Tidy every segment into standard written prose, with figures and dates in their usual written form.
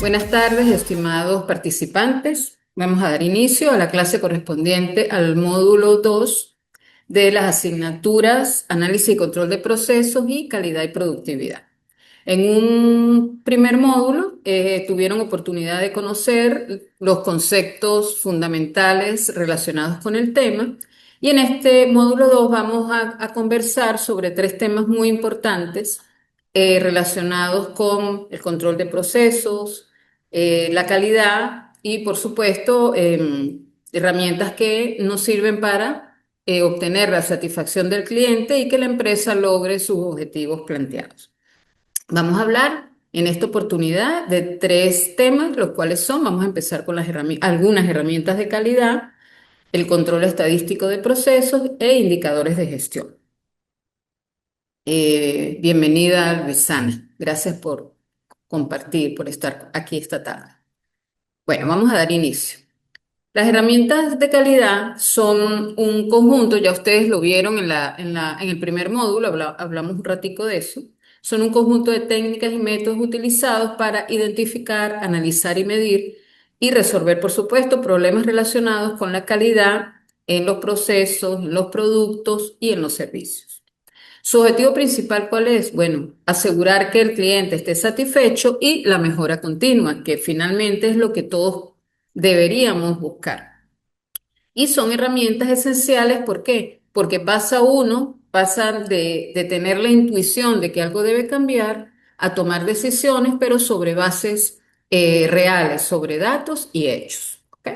Buenas tardes, estimados participantes. Vamos a dar inicio a la clase correspondiente al módulo 2 de las asignaturas Análisis y Control de Procesos y Calidad y Productividad. En un primer módulo tuvieron oportunidad de conocer los conceptos fundamentales relacionados con el tema y en este módulo 2 vamos a conversar sobre tres temas muy importantes relacionados con el control de procesos, la calidad y por supuesto herramientas que nos sirven para obtener la satisfacción del cliente y que la empresa logre sus objetivos planteados. Vamos a hablar en esta oportunidad de tres temas, los cuales son, vamos a empezar con algunas herramientas de calidad, el control estadístico de procesos e indicadores de gestión. Bienvenida, Luisana. Gracias por compartir, por estar aquí esta tarde. Bueno, vamos a dar inicio. Las herramientas de calidad son un conjunto, ya ustedes lo vieron en el primer módulo, hablamos un ratico de eso. Son un conjunto de técnicas y métodos utilizados para identificar, analizar y medir y resolver, por supuesto, problemas relacionados con la calidad en los procesos, en los productos y en los servicios. Su objetivo principal, ¿cuál es? Bueno, asegurar que el cliente esté satisfecho y la mejora continua, que finalmente es lo que todos deberíamos buscar. Y son herramientas esenciales, ¿por qué? Porque pasa de tener la intuición de que algo debe cambiar a tomar decisiones, pero sobre bases reales, sobre datos y hechos. ¿Ok?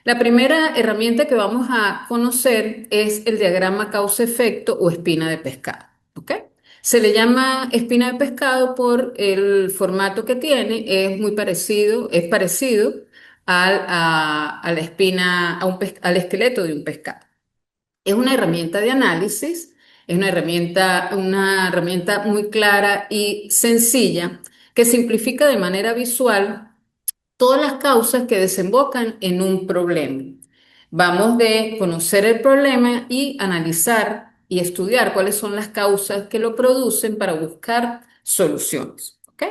La primera herramienta que vamos a conocer es el diagrama causa-efecto o espina de pescado. ¿Ok? Se le llama espina de pescado por el formato que tiene, es parecido a la espina, al esqueleto de un pescado. Es una herramienta de análisis, es una herramienta muy clara y sencilla que simplifica de manera visual todas las causas que desembocan en un problema. Vamos de conocer el problema y analizar y estudiar cuáles son las causas que lo producen para buscar soluciones. ¿Ok?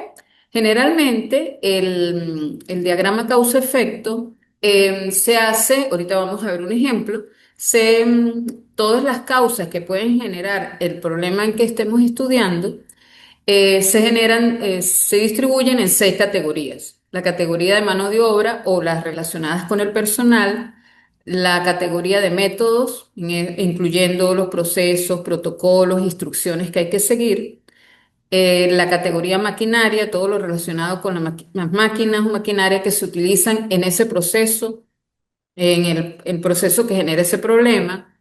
Generalmente el diagrama causa-efecto se hace, ahorita vamos a ver un ejemplo, todas las causas que pueden generar el problema en que estemos estudiando se distribuyen en seis categorías. La categoría de mano de obra o las relacionadas con el personal, la categoría de métodos, incluyendo los procesos, protocolos, instrucciones que hay que seguir, la categoría maquinaria, todo lo relacionado con las máquinas o maquinaria que se utilizan en ese proceso, en el proceso que genera ese problema.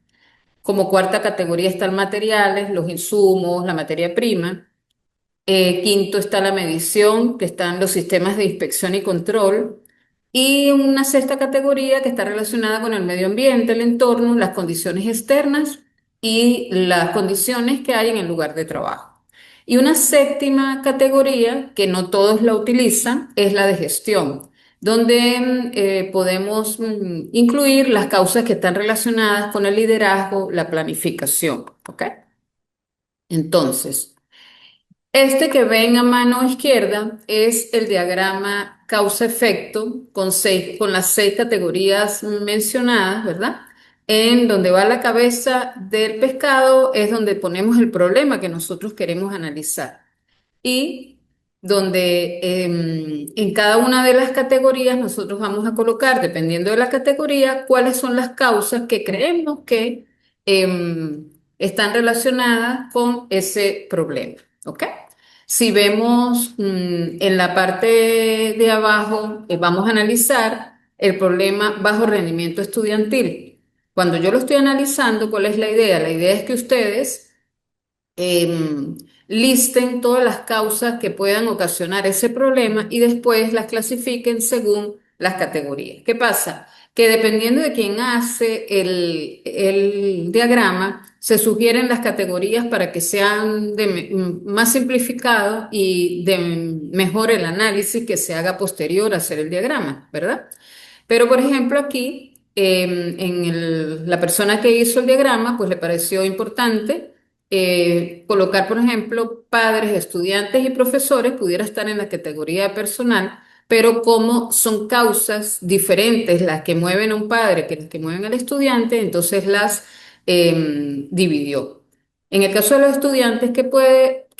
Como cuarta categoría están materiales, los insumos, la materia prima. Quinto está la medición, que están los sistemas de inspección y control. Y una sexta categoría que está relacionada con el medio ambiente, el entorno, las condiciones externas y las condiciones que hay en el lugar de trabajo. Y una séptima categoría, que no todos la utilizan, es la de gestión, donde podemos incluir las causas que están relacionadas con el liderazgo, la planificación. ¿Ok? Entonces, este que ven a mano izquierda es el diagrama causa-efecto con las seis categorías mencionadas, ¿verdad? En donde va la cabeza del pescado es donde ponemos el problema que nosotros queremos analizar. Y donde en cada una de las categorías nosotros vamos a colocar, dependiendo de la categoría, cuáles son las causas que creemos que están relacionadas con ese problema. ¿Ok? Si vemos en la parte de abajo, vamos a analizar el problema bajo rendimiento estudiantil. Cuando yo lo estoy analizando, ¿cuál es la idea? La idea es que ustedes listen todas las causas que puedan ocasionar ese problema y después las clasifiquen según las categorías. ¿Qué pasa? Que dependiendo de quién hace el diagrama, se sugieren las categorías para que sean más simplificados y de mejor el análisis que se haga posterior a hacer el diagrama, ¿verdad? Pero, por ejemplo, aquí, la persona que hizo el diagrama, pues le pareció importante colocar, por ejemplo, padres, estudiantes y profesores, pudiera estar en la categoría de personal, pero como son causas diferentes las que mueven a un padre que las que mueven al estudiante, entonces las dividió. En el caso de los estudiantes, qué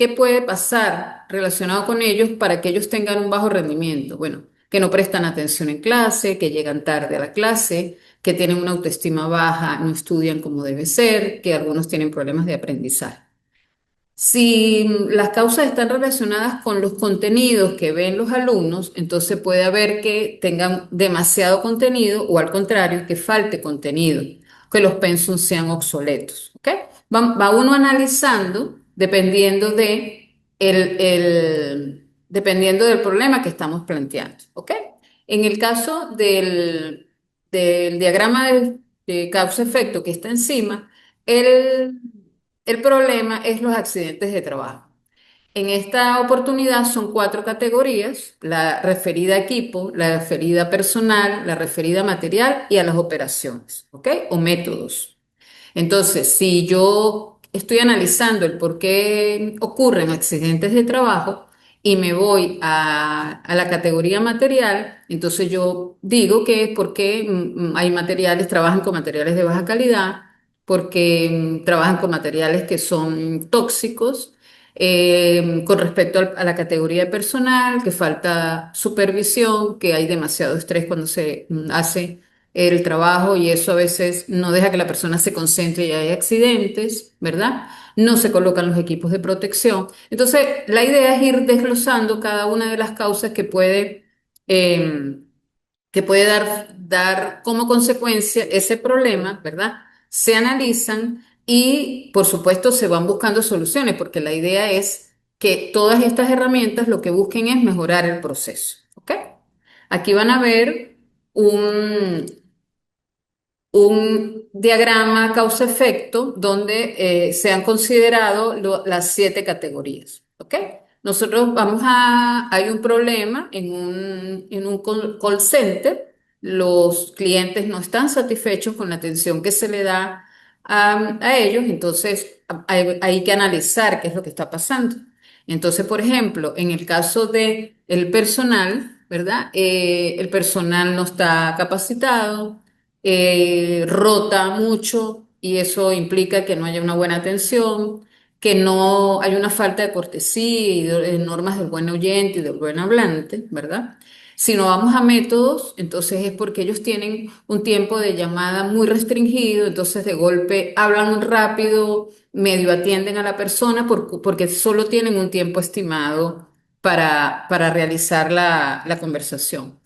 puede pasar relacionado con ellos para que ellos tengan un bajo rendimiento? Bueno, que no prestan atención en clase, que llegan tarde a la clase, que tienen una autoestima baja, no estudian como debe ser, que algunos tienen problemas de aprendizaje. Si las causas están relacionadas con los contenidos que ven los alumnos, entonces puede haber que tengan demasiado contenido o al contrario, que falte contenido, que los pensums sean obsoletos. ¿Ok? Va uno analizando dependiendo del problema que estamos planteando. ¿Ok? En el caso del diagrama de causa-efecto que está encima, el el problema es los accidentes de trabajo. En esta oportunidad son cuatro categorías: la referida a equipo, la referida a personal, la referida a material y a las operaciones, ¿ok? O métodos. Entonces, si yo estoy analizando el por qué ocurren accidentes de trabajo y me voy a la categoría material, entonces yo digo que es porque hay materiales, trabajan con materiales de baja calidad, porque trabajan con materiales que son tóxicos. Con respecto a la categoría de personal, que falta supervisión, que hay demasiado estrés cuando se hace el trabajo y eso a veces no deja que la persona se concentre y hay accidentes, ¿verdad? No se colocan los equipos de protección. Entonces, la idea es ir desglosando cada una de las causas eh, que puede dar como consecuencia ese problema, ¿verdad? Se analizan y, por supuesto, se van buscando soluciones, porque la idea es que todas estas herramientas lo que busquen es mejorar el proceso, ¿ok? Aquí van a ver un, un diagrama causa-efecto donde se han considerado las siete categorías. ¿Ok? Nosotros hay un problema en un call center, los clientes no están satisfechos con la atención que se le da a ellos, entonces hay que analizar qué es lo que está pasando. Entonces, por ejemplo, en el caso de el personal, ¿verdad? El personal no está capacitado, rota mucho y eso implica que no haya una buena atención, que no hay una falta de cortesía y de normas del buen oyente y del buen hablante, ¿verdad? Si no vamos a métodos, entonces es porque ellos tienen un tiempo de llamada muy restringido, entonces de golpe hablan muy rápido, medio atienden a la persona porque solo tienen un tiempo estimado para realizar la conversación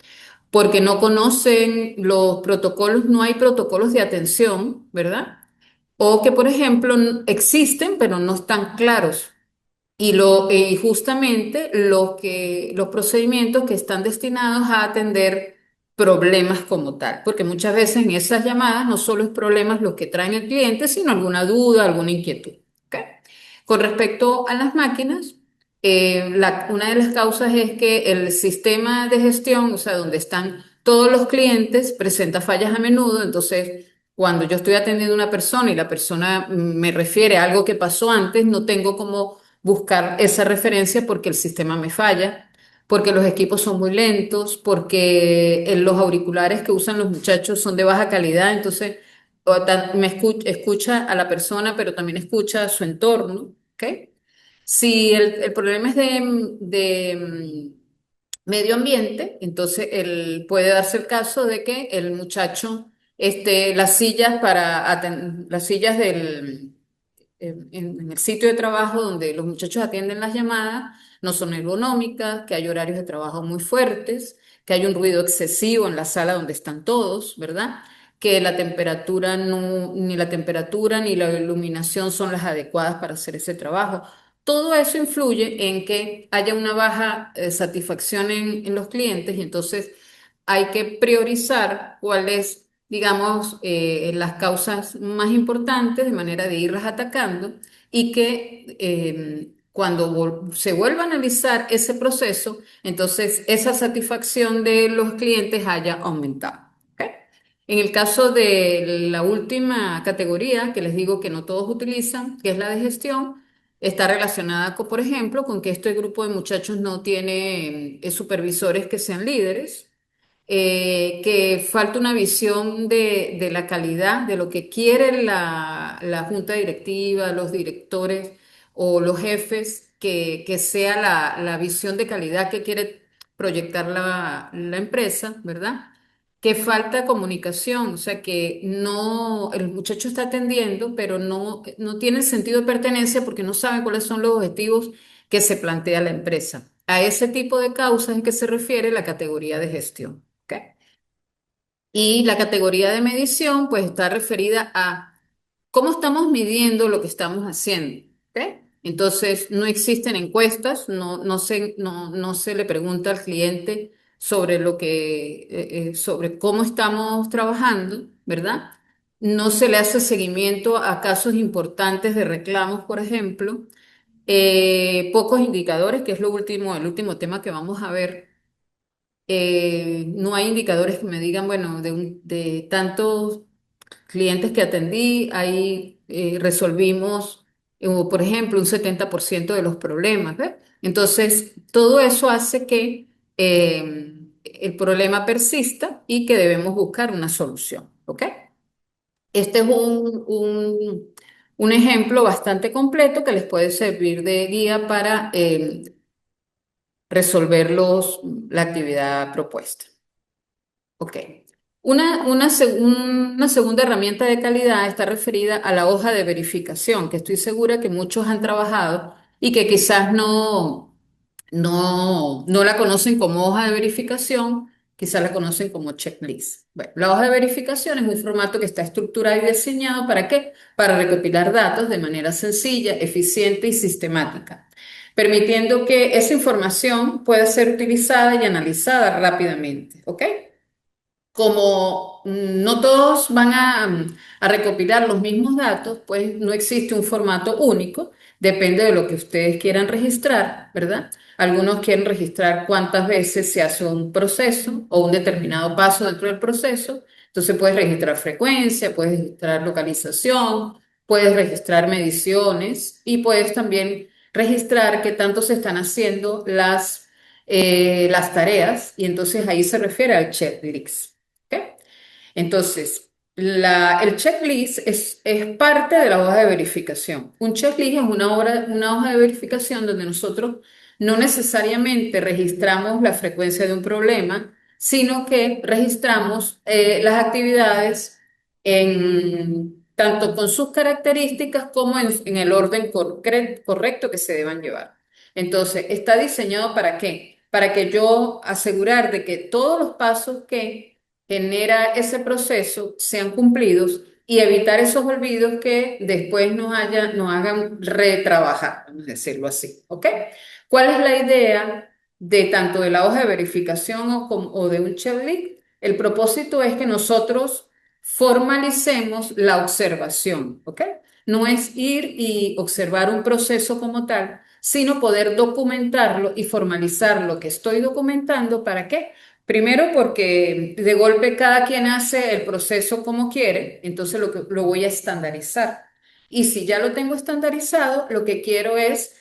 porque no conocen los protocolos, no hay protocolos de atención, ¿verdad? O que, por ejemplo, existen, pero no están claros. Y justamente los procedimientos que están destinados a atender problemas como tal, porque muchas veces en esas llamadas no solo es problemas los que traen el cliente, sino alguna duda, alguna inquietud. ¿Ok? Con respecto a las máquinas, una de las causas es que el sistema de gestión, o sea, donde están todos los clientes, presenta fallas a menudo. Entonces, cuando yo estoy atendiendo a una persona y la persona me refiere a algo que pasó antes, no tengo como buscar esa referencia porque el sistema me falla, porque los equipos son muy lentos, porque los auriculares que usan los muchachos son de baja calidad. Entonces escucha a la persona, pero también escucha a su entorno. ¿Ok? Si el problema es de medio ambiente, entonces puede darse el caso de que el muchacho, las sillas las sillas en el sitio de trabajo donde los muchachos atienden las llamadas no son ergonómicas, que hay horarios de trabajo muy fuertes, que hay un ruido excesivo en la sala donde están todos, ¿verdad? Que la temperatura ni la temperatura ni la iluminación son las adecuadas para hacer ese trabajo. Todo eso influye en que haya una baja satisfacción en los clientes y entonces hay que priorizar cuáles, digamos, las causas más importantes de manera de irlas atacando y que cuando se vuelva a analizar ese proceso, entonces esa satisfacción de los clientes haya aumentado. ¿Ok? En el caso de la última categoría, que les digo que no todos utilizan, que es la de gestión, está relacionada con, por ejemplo, con que este grupo de muchachos no tiene supervisores que sean líderes, que falta una visión de la calidad, de lo que quiere la junta directiva, los directores o los jefes, que sea la visión de calidad que quiere proyectar la empresa, ¿verdad? Que falta comunicación, o sea que no, el muchacho está atendiendo, pero no tiene sentido de pertenencia porque no sabe cuáles son los objetivos que se plantea la empresa. A ese tipo de causas es que se refiere la categoría de gestión. ¿Ok? Y la categoría de medición, pues está referida a cómo estamos midiendo lo que estamos haciendo. ¿Ok? Entonces, no existen encuestas, no se le pregunta al cliente sobre sobre cómo estamos trabajando, ¿verdad? No se le hace seguimiento a casos importantes de reclamos, por ejemplo. Pocos indicadores, que es el último tema que vamos a ver. No hay indicadores que me digan, bueno, de tantos clientes que atendí, ahí resolvimos, por ejemplo, un 70% de los problemas, ¿ves? Entonces, todo eso hace que el problema persista y que debemos buscar una solución, ¿ok? Este es un ejemplo bastante completo que les puede servir de guía para resolver la actividad propuesta. Ok. Una segunda herramienta de calidad está referida a la hoja de verificación, que estoy segura que muchos han trabajado y que quizás no la conocen como hoja de verificación, quizás la conocen como checklist. Bueno, la hoja de verificación es un formato que está estructurado y diseñado ¿para qué? Para recopilar datos de manera sencilla, eficiente y sistemática, permitiendo que esa información pueda ser utilizada y analizada rápidamente. ¿Ok? Como no todos van a recopilar los mismos datos, pues no existe un formato único, depende de lo que ustedes quieran registrar, ¿verdad? Algunos quieren registrar cuántas veces se hace un proceso o un determinado paso dentro del proceso, entonces puedes registrar frecuencia, puedes registrar localización, puedes registrar mediciones y puedes también registrar qué tanto se están haciendo las tareas y entonces ahí se refiere al checklist. ¿Ok? Entonces, el checklist es parte de la hoja de verificación. Un checklist es una hoja de verificación donde nosotros no necesariamente registramos la frecuencia de un problema, sino que registramos las actividades tanto con sus características como en el orden correcto que se deban llevar. Entonces, ¿está diseñado para qué? Para que yo asegurar de que todos los pasos que genera ese proceso sean cumplidos y evitar esos olvidos que después nos hagan retrabajar, vamos a decirlo así. ¿Ok? ¿Cuál es la idea de tanto de la hoja de verificación o de un checklist? El propósito es que nosotros formalicemos la observación. ¿Ok? No es ir y observar un proceso como tal, sino poder documentarlo y formalizar lo que estoy documentando. ¿Para qué? Primero porque de golpe cada quien hace el proceso como quiere, entonces lo voy a estandarizar. Y si ya lo tengo estandarizado, lo que quiero es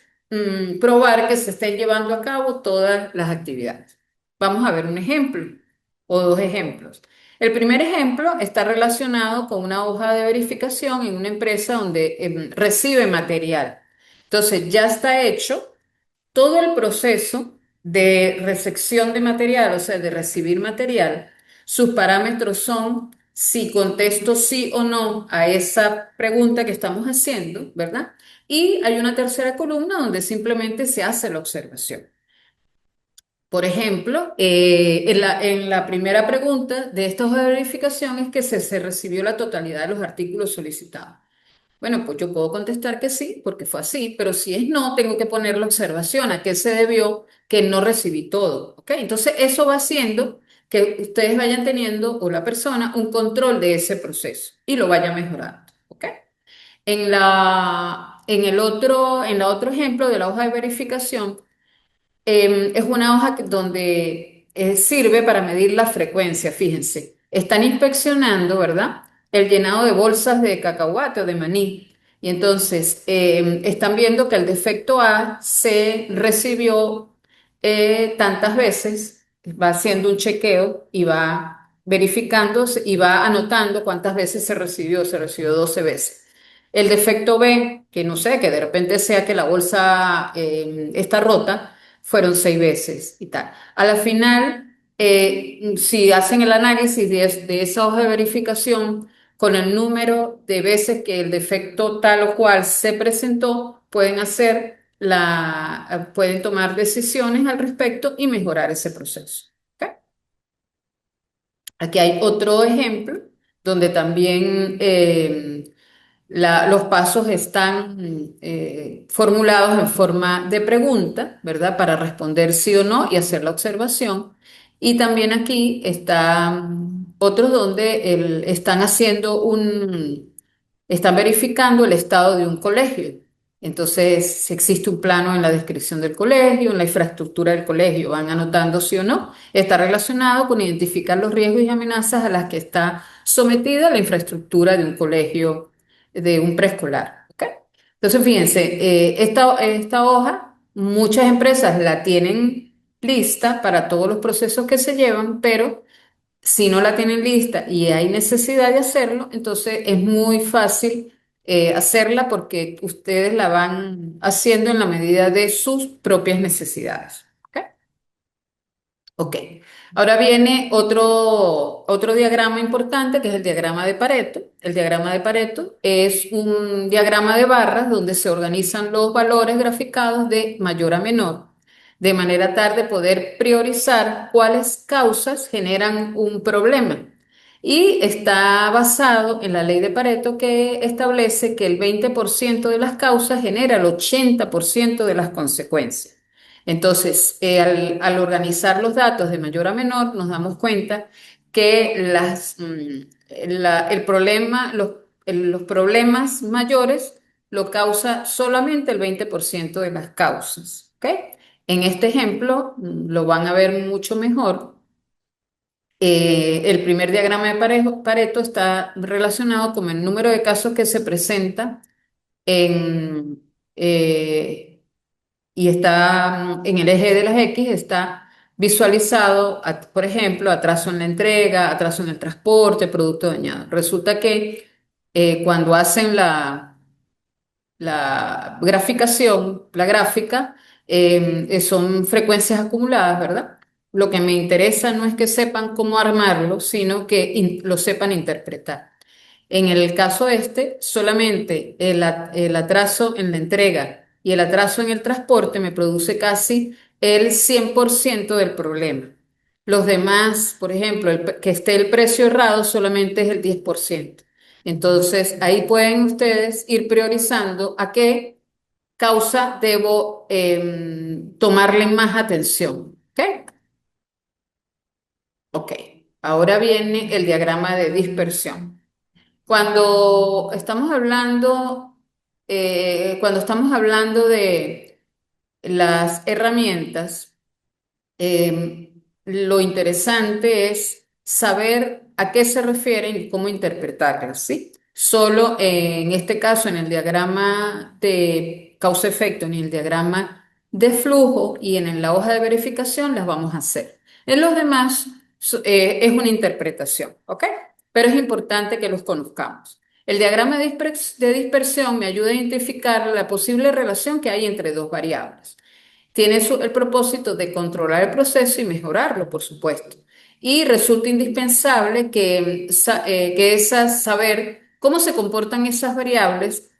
probar que se estén llevando a cabo todas las actividades. Vamos a ver un ejemplo o dos ejemplos. El primer ejemplo está relacionado con una hoja de verificación en una empresa donde recibe material. Entonces ya está hecho todo el proceso de recepción de material, o sea, de recibir material. Sus parámetros son si contesto sí o no a esa pregunta que estamos haciendo, ¿verdad? Y hay una tercera columna donde simplemente se hace la observación. Por ejemplo, en la primera pregunta de esta hoja de verificación es que se recibió la totalidad de los artículos solicitados. Bueno, pues yo puedo contestar que sí, porque fue así, pero si es no, tengo que poner la observación a qué se debió que no recibí todo, ¿ok? Entonces, eso va haciendo que ustedes vayan teniendo, o la persona, un control de ese proceso y lo vaya mejorando, ¿ok? En la otro ejemplo de la hoja de verificación, es una hoja donde sirve para medir la frecuencia, fíjense. Están inspeccionando, ¿verdad? El llenado de bolsas de cacahuate o de maní. Y entonces están viendo que el defecto A se recibió tantas veces, va haciendo un chequeo y va verificando y va anotando cuántas veces se recibió 12 veces. El defecto B, que no sé, que de repente sea que la bolsa está rota, fueron 6 veces y tal. A la final, si hacen el análisis de esa hoja de verificación, con el número de veces que el defecto tal o cual se presentó, pueden tomar decisiones al respecto y mejorar ese proceso. ¿Ok? Aquí hay otro ejemplo donde también los pasos están formulados en forma de pregunta, ¿verdad? Para responder sí o no y hacer la observación. Y también aquí está otros donde están verificando el estado de un colegio. Entonces, si existe un plano en la descripción del colegio, en la infraestructura del colegio, van anotando sí o no. Está relacionado con identificar los riesgos y amenazas a las que está sometida la infraestructura de un colegio, de un preescolar. ¿Ok? Entonces, fíjense, esta hoja, muchas empresas la tienen lista para todos los procesos que se llevan, pero si no la tienen lista y hay necesidad de hacerlo, entonces es muy fácil hacerla porque ustedes la van haciendo en la medida de sus propias necesidades. ¿Ok? Ok, ahora viene otro diagrama importante que es el diagrama de Pareto. El diagrama de Pareto es un diagrama de barras donde se organizan los valores graficados de mayor a menor, de manera tal de poder priorizar cuáles causas generan un problema. Y está basado en la ley de Pareto que establece que el 20% de las causas genera el 80% de las consecuencias. Entonces, al organizar los datos de mayor a menor, nos damos cuenta que el problema, los problemas mayores lo causa solamente el 20% de las causas. ¿Ok? En este ejemplo, lo van a ver mucho mejor. El primer diagrama de Pareto está relacionado con el número de casos que se presenta en, eh, y está en el eje de las X, está visualizado, por ejemplo, atraso en la entrega, atraso en el transporte, producto dañado. Resulta que cuando hacen la graficación, la gráfica, son frecuencias acumuladas, ¿verdad? Lo que me interesa no es que sepan cómo armarlo, sino que lo sepan interpretar. En el caso este, solamente el atraso en la entrega y el atraso en el transporte me produce casi el 100% del problema. Los demás, por ejemplo, que esté el precio errado solamente es el 10%. Entonces, ahí pueden ustedes ir priorizando a qué causa debo tomarle más atención. ¿Ok? Ok. Ahora viene el diagrama de dispersión. Cuando estamos hablando de las herramientas, lo interesante es saber a qué se refieren y cómo interpretarlas, ¿sí? Solo en este caso, en el diagrama de causa-efecto, en el diagrama de flujo y en la hoja de verificación las vamos a hacer. En los demás es una interpretación, ¿ok? Pero es importante que los conozcamos. El diagrama de dispersión me ayuda a identificar la posible relación que hay entre dos variables. Tiene el propósito de controlar el proceso y mejorarlo, por supuesto. Y resulta indispensable saber cómo se comportan esas variables,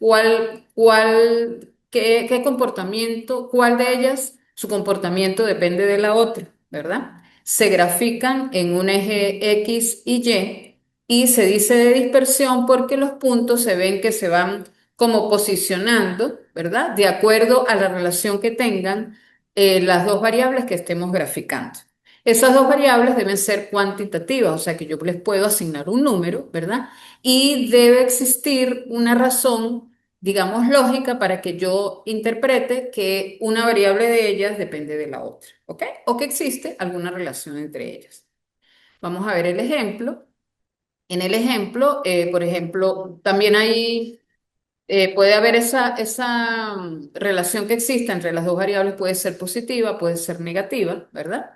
qué comportamiento, cuál de ellas, su comportamiento depende de la otra, ¿verdad? Se grafican en un eje X y se dice de dispersión porque los puntos se ven que se van como posicionando, ¿verdad? De acuerdo a la relación que tengan las dos variables que estemos graficando. Esas dos variables deben ser cuantitativas, o sea que yo les puedo asignar un número, ¿verdad? Y debe existir una razón, digamos, lógica para que yo interprete que una variable de ellas depende de la otra, ¿ok? O que existe alguna relación entre ellas. Vamos a ver el ejemplo. En el ejemplo, por ejemplo, también hay Puede haber esa relación que existe entre las dos variables, puede ser positiva, puede ser negativa, ¿verdad?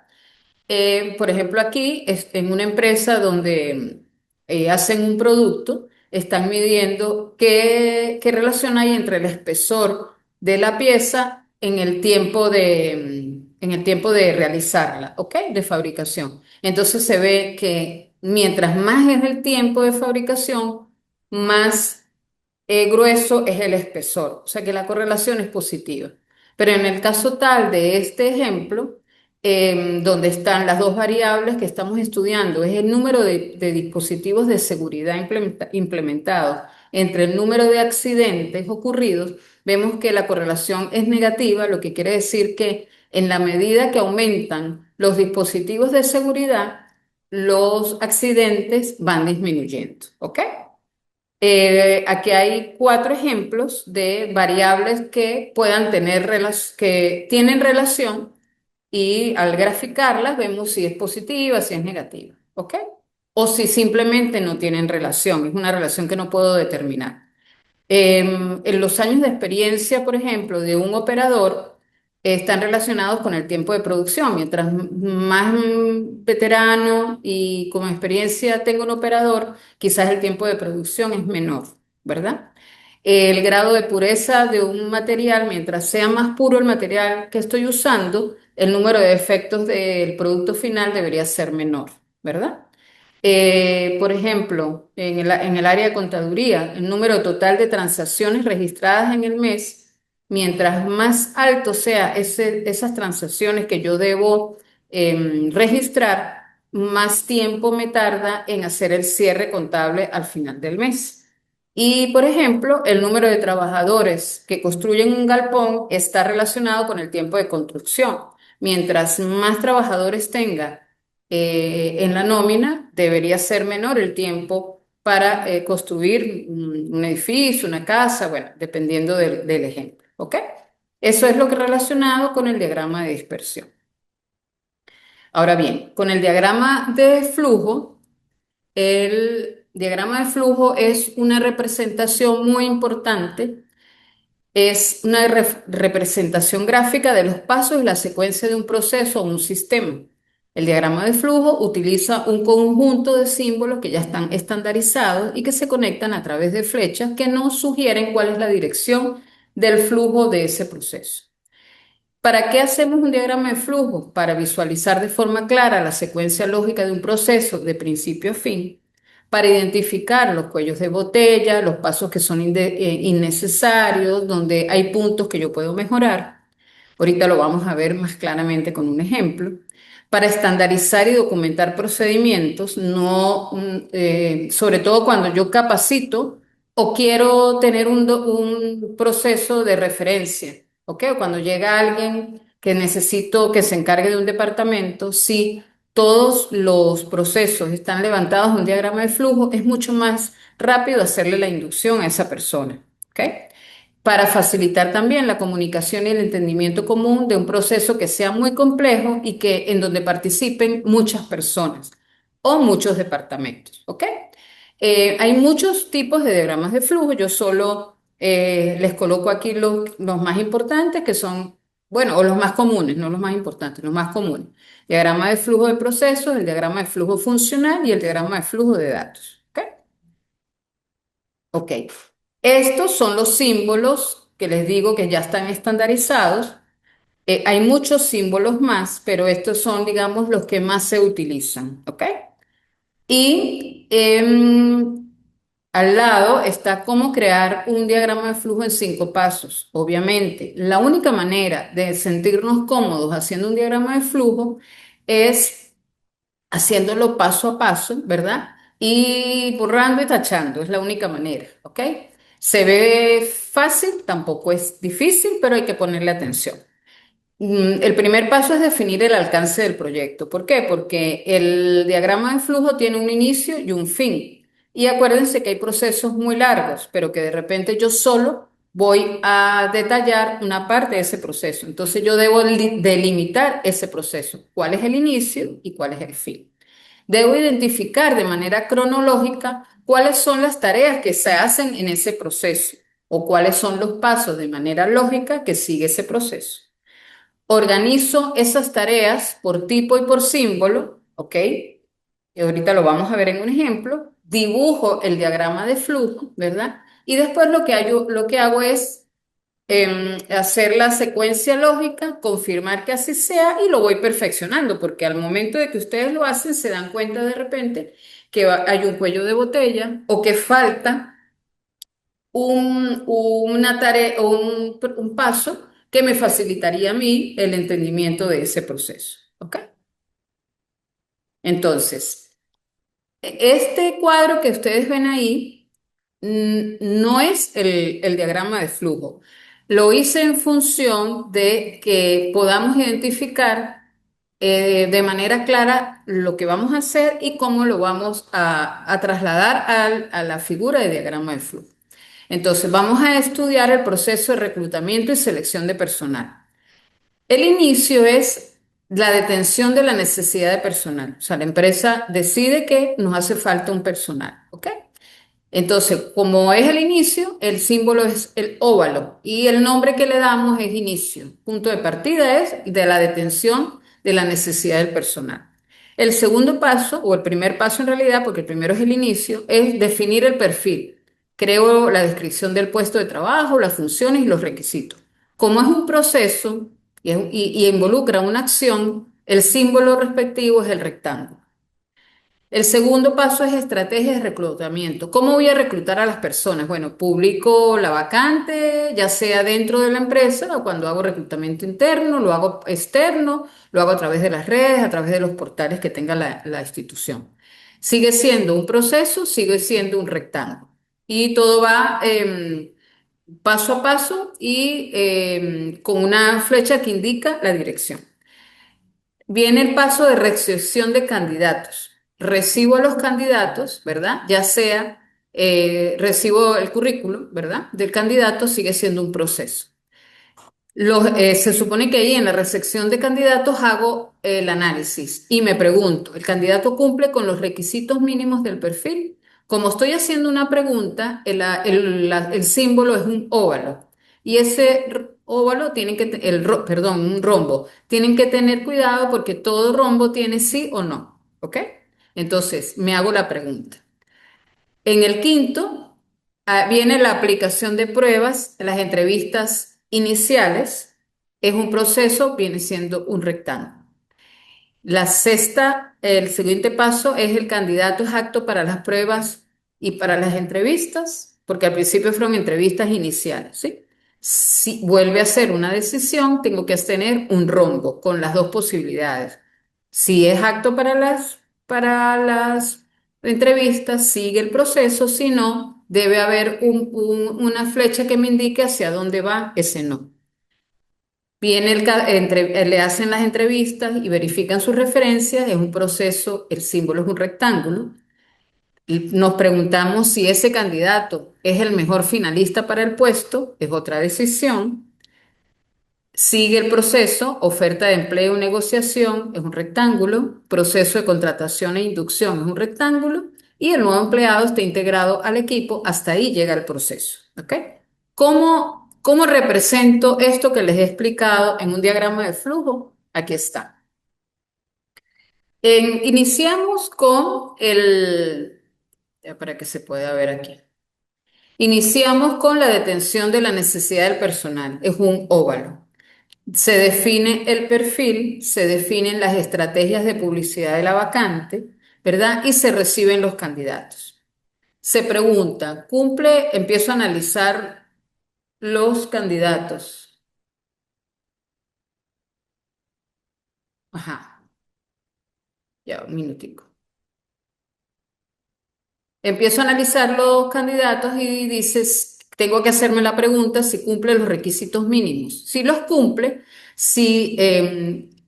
Por ejemplo, aquí en una empresa donde hacen un producto, están midiendo qué relación hay entre el espesor de la pieza en el tiempo de realizarla, ¿ok? De fabricación. Entonces se ve que mientras más es el tiempo de fabricación, más grueso es el espesor, o sea que la correlación es positiva. Pero en el caso tal de este ejemplo, donde están las dos variables que estamos estudiando, es el número de dispositivos de seguridad implementados entre el número de accidentes ocurridos, vemos que la correlación es negativa, lo que quiere decir que en la medida que aumentan los dispositivos de seguridad, los accidentes van disminuyendo, ¿ok? Aquí hay cuatro ejemplos de variables que puedan tener que tienen relación y al graficarlas vemos si es positiva, si es negativa, ¿ok? O si simplemente no tienen relación, es una relación que no puedo determinar. En los años de experiencia, por ejemplo, de un operador, están relacionados con el tiempo de producción. Mientras más veterano y con experiencia tenga un operador, quizás el tiempo de producción es menor, ¿verdad? El grado de pureza de un material, mientras sea más puro el material que estoy usando, el número de efectos del producto final debería ser menor, ¿verdad? Por ejemplo, en el área de contaduría, el número total de transacciones registradas en el mes, mientras más alto sea esas transacciones que yo debo registrar, más tiempo me tarda en hacer el cierre contable al final del mes. Y, por ejemplo, el número de trabajadores que construyen un galpón está relacionado con el tiempo de construcción. Mientras más trabajadores tenga, en la nómina, debería ser menor el tiempo para construir un edificio, una casa, bueno, dependiendo del ejemplo, ¿ok? Eso es lo que relacionado con el diagrama de dispersión. Ahora bien, con el diagrama de flujo, el diagrama de flujo es una representación muy importante, es una representación gráfica de los pasos y la secuencia de un proceso o un sistema. El diagrama de flujo utiliza un conjunto de símbolos que ya están estandarizados y que se conectan a través de flechas que nos sugieren cuál es la dirección del flujo de ese proceso. ¿Para qué hacemos un diagrama de flujo? Para visualizar de forma clara la secuencia lógica de un proceso de principio a fin, para identificar los cuellos de botella, los pasos que son innecesarios, donde hay puntos que yo puedo mejorar. Ahorita lo vamos a ver más claramente con un ejemplo. Para estandarizar y documentar procedimientos, no, sobre todo cuando yo capacito o quiero tener un proceso de referencia, ¿ok? O cuando llega alguien que necesito que se encargue de un departamento, si todos los procesos están levantados en un diagrama de flujo, es mucho más rápido hacerle la inducción a esa persona, ¿ok? Para facilitar también la comunicación y el entendimiento común de un proceso que sea muy complejo y que en donde participen muchas personas o muchos departamentos, ¿ok? Hay muchos tipos de diagramas de flujo, yo solo les coloco aquí los más importantes que son, bueno, o los más comunes, no los más importantes, los más comunes. Diagrama de flujo de procesos, el diagrama de flujo funcional y el diagrama de flujo de datos, ¿ok? Ok. Estos son los símbolos que les digo que ya están estandarizados. Hay muchos símbolos más, pero estos son, digamos, los que más se utilizan. ¿Ok? Y al lado está cómo crear un diagrama de flujo en 5 pasos. Obviamente, la única manera de sentirnos cómodos haciendo un diagrama de flujo es haciéndolo paso a paso, ¿verdad? Y borrando y tachando, es la única manera, ¿ok? Se ve fácil, tampoco es difícil, pero hay que ponerle atención. El primer paso es definir el alcance del proyecto. ¿Por qué? Porque el diagrama de flujo tiene un inicio y un fin. Y acuérdense que hay procesos muy largos, pero que de repente yo solo voy a detallar una parte de ese proceso. Entonces yo debo delimitar ese proceso. ¿Cuál es el inicio y cuál es el fin? Debo identificar de manera cronológica cuáles son las tareas que se hacen en ese proceso. o cuáles son los pasos de manera lógica que sigue ese proceso. Organizo esas tareas por tipo y por símbolo, ¿ok? Y ahorita lo vamos a ver en un ejemplo. Dibujo el diagrama de flujo, ¿verdad? Y después lo que hago es hacer la secuencia lógica, confirmar que así sea y lo voy perfeccionando, porque al momento de que ustedes lo hacen se dan cuenta de repente que hay un cuello de botella o que falta una tarea o un paso que me facilitaría a mí el entendimiento de ese proceso. ¿Ok? Entonces, este cuadro que ustedes ven ahí no es el diagrama de flujo. Lo hice en función de que podamos identificar de manera clara lo que vamos a hacer y cómo lo vamos a trasladar a la figura de diagrama de flujo. Entonces, vamos a estudiar el proceso de reclutamiento y selección de personal. El inicio es la detención de la necesidad de personal. O sea, la empresa decide que nos hace falta un personal, ¿ok? Entonces, como es el inicio, el símbolo es el óvalo y el nombre que le damos es inicio. Punto de partida es de la detención de la necesidad del personal. El segundo paso, o el primer paso en realidad, porque el primero es el inicio, es definir el perfil. Creo la descripción del puesto de trabajo, las funciones y los requisitos. Como es un proceso y involucra una acción, el símbolo respectivo es el rectángulo. El segundo paso es estrategia de reclutamiento. ¿Cómo voy a reclutar a las personas? Bueno, publico la vacante, ya sea dentro de la empresa o cuando hago reclutamiento interno, lo hago externo, lo hago a través de las redes, a través de los portales que tenga la institución. Sigue siendo un proceso, sigue siendo un rectángulo. Y todo va paso a paso y con una flecha que indica la dirección. Viene el paso de recepción de candidatos. Recibo a los candidatos, ¿verdad? Ya sea, recibo el currículum, ¿verdad? Del candidato, sigue siendo un proceso. Se supone que ahí en la recepción de candidatos hago el análisis y me pregunto, ¿el candidato cumple con los requisitos mínimos del perfil? Como estoy haciendo una pregunta, el símbolo es un óvalo y ese óvalo tienen que, perdón, un rombo. Tienen que tener cuidado porque todo rombo tiene sí o no, ¿ok? Entonces, me hago la pregunta. En el quinto, viene la aplicación de pruebas, las entrevistas iniciales. Es un proceso, viene siendo un rectángulo. La sexta, el siguiente paso es el candidato es apto para las pruebas y para las entrevistas, porque al principio fueron entrevistas iniciales, ¿sí? Si vuelve a ser una decisión, tengo que tener un rombo con las dos posibilidades. Si es apto para las entrevistas, sigue el proceso, si no, debe haber una flecha que me indique hacia dónde va ese no. Viene le hacen las entrevistas y verifican sus referencias, es un proceso, el símbolo es un rectángulo. Y nos preguntamos si ese candidato es el mejor finalista para el puesto, es otra decisión. Sigue el proceso, oferta de empleo, negociación, es un rectángulo, proceso de contratación e inducción es un rectángulo, y el nuevo empleado está integrado al equipo, hasta ahí llega el proceso. ¿Ok? ¿Cómo represento esto que les he explicado en un diagrama de flujo? Aquí está. Iniciamos con ya para que se pueda ver aquí. Iniciamos con la detención de la necesidad del personal, es un óvalo. Se define el perfil, se definen las estrategias de publicidad de la vacante, ¿verdad? Y se reciben los candidatos. Se pregunta, empiezo a analizar los candidatos. Ajá, ya, un minutico. Empiezo a analizar los candidatos y dices, tengo que hacerme la pregunta si cumple los requisitos mínimos. Si los cumple, si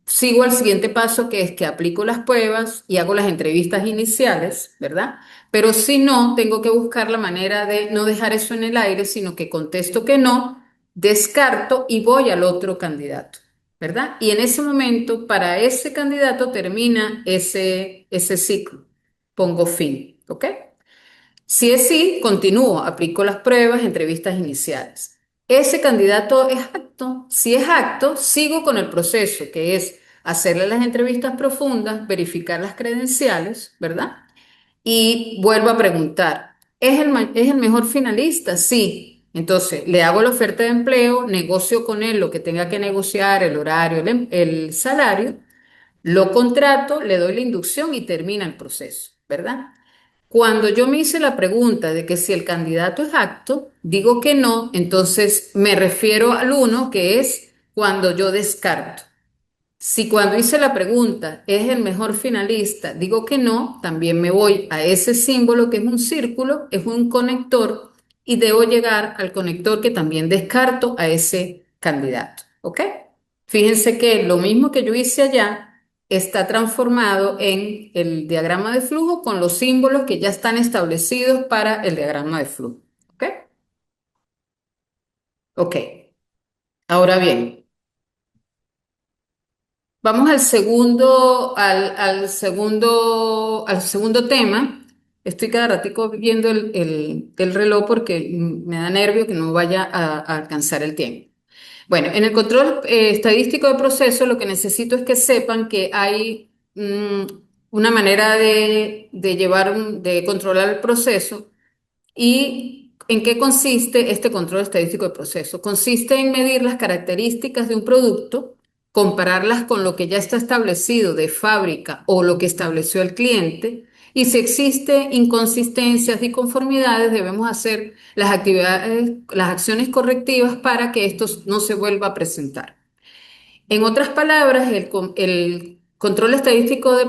sigo al siguiente paso, que es que aplico las pruebas y hago las entrevistas iniciales, ¿verdad? Pero si no, tengo que buscar la manera de no dejar eso en el aire, sino que contesto que no, descarto y voy al otro candidato, ¿verdad? Y en ese momento, para ese candidato termina ese ciclo. Pongo fin, ¿ok? Si es sí, continúo, aplico las pruebas, entrevistas iniciales. ¿Ese candidato es apto? Si es apto, sigo con el proceso, que es hacerle las entrevistas profundas, verificar las credenciales, ¿verdad? Y vuelvo a preguntar, ¿es el mejor finalista? Sí. Entonces, le hago la oferta de empleo, negocio con él lo que tenga que negociar, el horario, el salario, lo contrato, le doy la inducción y termina el proceso, ¿verdad? Cuando yo me hice la pregunta de que si el candidato es apto, digo que no, entonces me refiero al uno, que es cuando yo descarto. Si cuando hice la pregunta es el mejor finalista, digo que no, también me voy a ese símbolo que es un círculo, es un conector y debo llegar al conector que también descarto a ese candidato. ¿Ok? Fíjense que lo mismo que yo hice allá está transformado en el diagrama de flujo con los símbolos que ya están establecidos para el diagrama de flujo. ¿Ok? Ok. Ahora bien. Vamos al segundo tema. Estoy cada ratico viendo el reloj porque me da nervio que no vaya a alcanzar el tiempo. Bueno, en el control estadístico de procesos lo que necesito es que sepan que hay una manera de controlar el proceso. ¿Y en qué consiste este control estadístico de proceso? Consiste en medir las características de un producto, compararlas con lo que ya está establecido de fábrica o lo que estableció el cliente, y si existe inconsistencias y conformidades, debemos hacer las actividades, las acciones correctivas para que esto no se vuelva a presentar. En otras palabras, el control estadístico de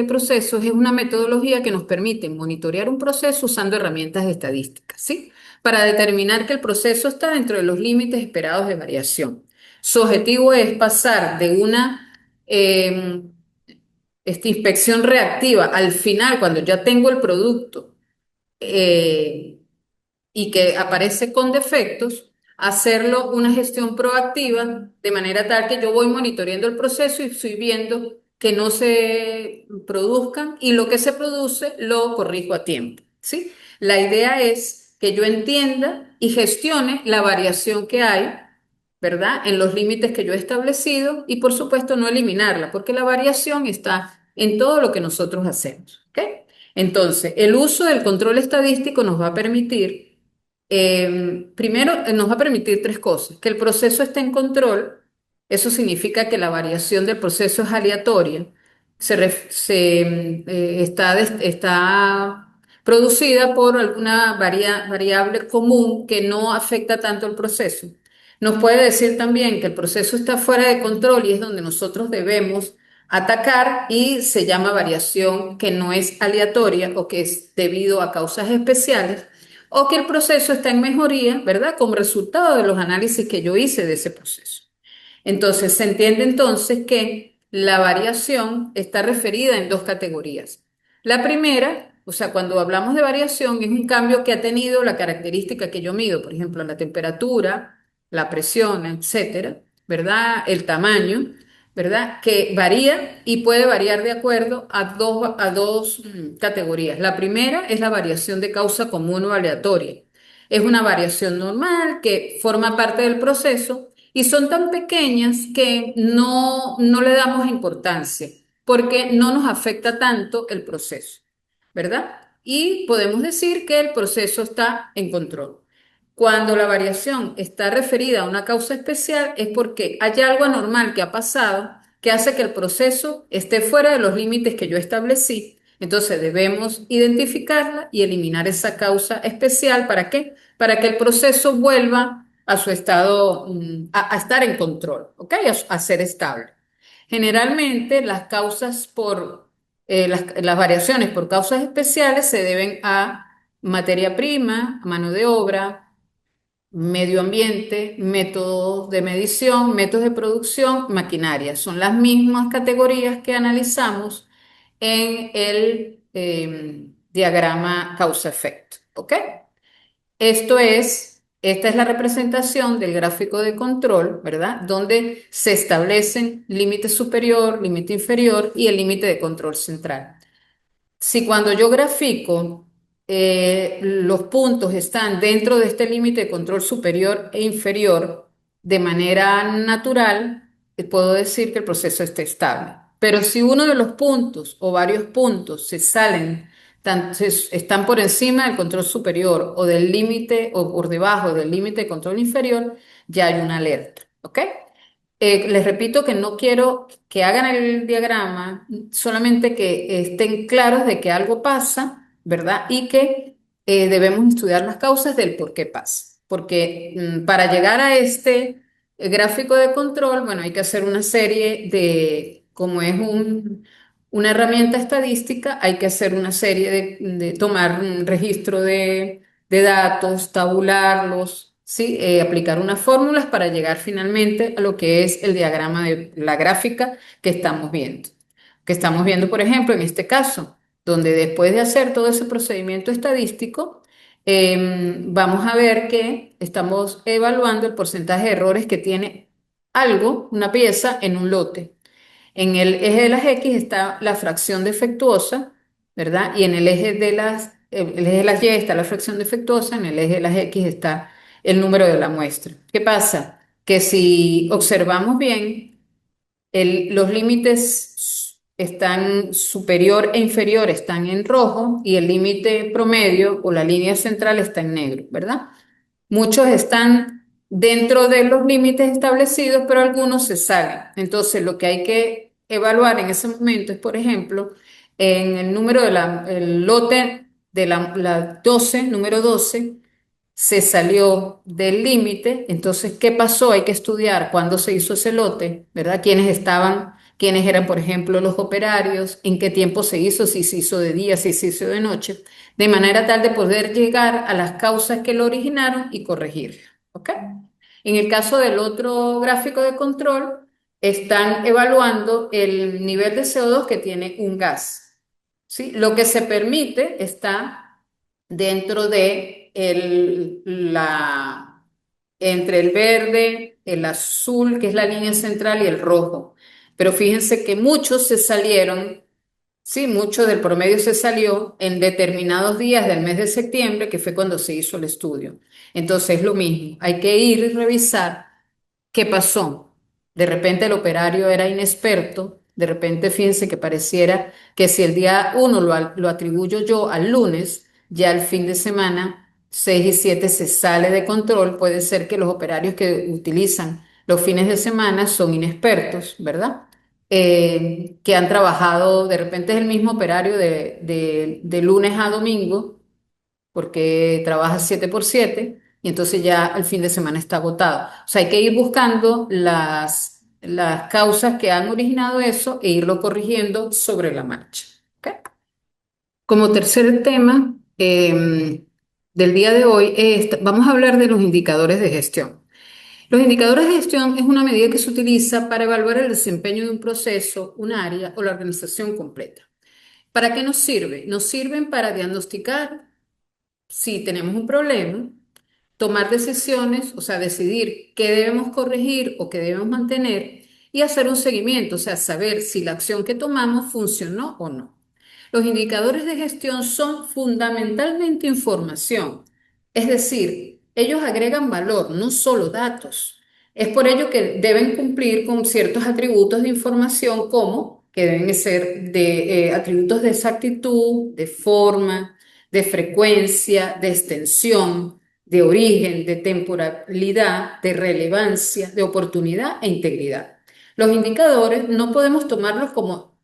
procesos es una metodología que nos permite monitorear un proceso usando herramientas estadísticas, ¿sí? Para determinar que el proceso está dentro de los límites esperados de variación. Su objetivo es pasar de una eh, inspección reactiva al final, cuando ya tengo el producto, eh, y que aparece con defectos, hacerlo una gestión proactiva de manera tal que yo voy monitoreando el proceso y estoy viendo que no se produzcan y lo que se produce lo corrijo a tiempo, ¿sí? La idea es que yo entienda y gestione la variación que hay, ¿verdad? En los límites que yo he establecido y por supuesto no eliminarla, porque la variación está en todo lo que nosotros hacemos, ¿ok? Entonces, el uso del control estadístico nos va a permitir primero, nos va a permitir tres cosas: que el proceso esté en control, eso significa que la variación del proceso es aleatoria, está producida por alguna variable común que no afecta tanto el proceso. Nos puede decir también que el proceso está fuera de control y es donde nosotros debemos atacar y se llama variación que no es aleatoria o que es debido a causas especiales o que el proceso está en mejoría, ¿verdad? Como resultado de los análisis que yo hice de ese proceso. Entonces, se entiende entonces que la variación está referida en dos categorías. La primera, o sea, cuando hablamos de variación, es un cambio que ha tenido la característica que yo mido, por ejemplo, la temperatura, la presión, etcétera, ¿verdad? El tamaño, ¿verdad? Que varía y puede variar de acuerdo a dos categorías. La primera es la variación de causa común o aleatoria. Es una variación normal que forma parte del proceso y son tan pequeñas que no le damos importancia porque no nos afecta tanto el proceso, ¿verdad? Y podemos decir que el proceso está en control. Cuando la variación está referida a una causa especial es porque hay algo anormal que ha pasado que hace que el proceso esté fuera de los límites que yo establecí. Entonces debemos identificarla y eliminar esa causa especial. ¿Para qué? Para que el proceso vuelva a su estado, a estar en control, ¿ok? A ser estable. Generalmente las causas las variaciones por causas especiales se deben a materia prima, a mano de obra, medio ambiente, métodos de medición, métodos de producción, maquinaria. Son las mismas categorías que analizamos en el diagrama causa-efecto. ¿Ok? Esta es la representación del gráfico de control, ¿verdad? Donde se establecen límite superior, límite inferior y el límite de control central. Si cuando yo grafico los puntos están dentro de este límite de control superior e inferior de manera natural, puedo decir que el proceso está estable. Pero si uno de los puntos o varios puntos se salen, están por encima del control superior o del límite o por debajo del límite de control inferior, ya hay una alerta. ¿Ok? Les repito que no quiero que hagan el diagrama, solamente que estén claros de que algo pasa, ¿verdad? Y que debemos estudiar las causas del por qué pasa. Porque para llegar a este gráfico de control, bueno, hay que hacer una serie de, como es una herramienta estadística, hay que hacer una serie de tomar un registro de datos, tabularlos, ¿sí? Aplicar unas fórmulas para llegar finalmente a lo que es el diagrama de la gráfica que estamos viendo. Que estamos viendo, por ejemplo, en este caso, donde después de hacer todo ese procedimiento estadístico, vamos a ver que estamos evaluando el porcentaje de errores que tiene algo, una pieza, en un lote. En el eje de las X está la fracción defectuosa, ¿verdad? Y en el eje de las Y está la fracción defectuosa, en el eje de las X está el número de la muestra. ¿Qué pasa? Que si observamos bien, los límites están superior e inferior están en rojo y el límite promedio o la línea central está en negro, ¿verdad? Muchos están dentro de los límites establecidos, pero algunos se salen. Entonces, lo que hay que evaluar en ese momento es, por ejemplo, en el número el lote de la 12, número 12 se salió del límite, entonces, ¿qué pasó? Hay que estudiar cuándo se hizo ese lote, ¿verdad? ¿Quiénes estaban, quiénes eran, por ejemplo, los operarios, en qué tiempo se hizo, si se hizo de día, si se hizo de noche, de manera tal de poder llegar a las causas que lo originaron y corregir, ¿ok? En el caso del otro gráfico de control, están evaluando el nivel de CO2 que tiene un gas, ¿sí? Lo que se permite está dentro de entre el verde, el azul, que es la línea central, y el rojo. Pero fíjense que muchos se salieron, sí, mucho del promedio se salió en determinados días del mes de septiembre, que fue cuando se hizo el estudio. Entonces es lo mismo, hay que ir y revisar. ¿Qué pasó? De repente el operario era inexperto, de repente fíjense que pareciera que si el día uno lo atribuyo yo al lunes, ya el fin de semana 6 y 7 se sale de control, puede ser que los operarios que utilizan los fines de semana son inexpertos, ¿verdad? Que han trabajado, de repente es el mismo operario de lunes a domingo porque trabaja 7 por 7 y entonces ya el fin de semana está agotado. O sea, hay que ir buscando las causas que han originado eso e irlo corrigiendo sobre la marcha. ¿Ok? Como tercer tema del día de hoy, vamos a hablar de los indicadores de gestión. Los indicadores de gestión es una medida que se utiliza para evaluar el desempeño de un proceso, un área o la organización completa. ¿Para qué nos sirve? Nos sirven para diagnosticar si tenemos un problema, tomar decisiones, o sea, decidir qué debemos corregir o qué debemos mantener y hacer un seguimiento, o sea, saber si la acción que tomamos funcionó o no. Los indicadores de gestión son fundamentalmente información, es decir, ellos agregan valor, no solo datos. Es por ello que deben cumplir con ciertos atributos de información como que deben ser de atributos de exactitud, de forma, de frecuencia, de extensión, de origen, de temporalidad, de relevancia, de oportunidad e integridad. Los indicadores no podemos tomarlos como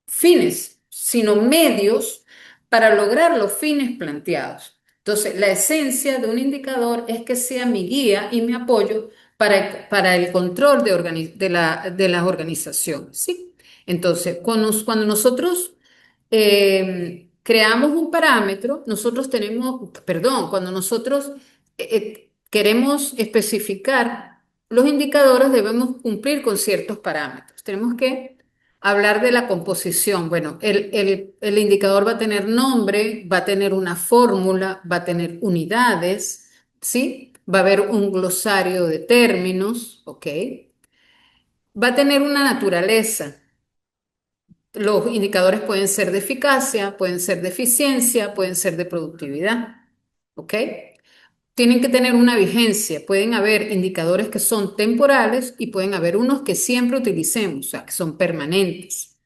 fines, sino medios para lograr los fines planteados. Entonces, la esencia de un indicador es que sea mi guía y mi apoyo para el control de las organizaciones, ¿sí? Entonces, cuando nosotros creamos un parámetro, nosotros tenemos, perdón, cuando nosotros queremos especificar los indicadores, debemos cumplir con ciertos parámetros. Tenemos que hablar de la composición. Bueno, el indicador va a tener nombre, va a tener una fórmula, va a tener unidades, ¿sí? Va a haber un glosario de términos, ¿ok? Va a tener una naturaleza. Los indicadores pueden ser de eficacia, pueden ser de eficiencia, pueden ser de productividad. ¿Ok? Tienen que tener una vigencia. Pueden haber indicadores que son temporales y pueden haber unos que siempre utilicemos, o sea, que son permanentes.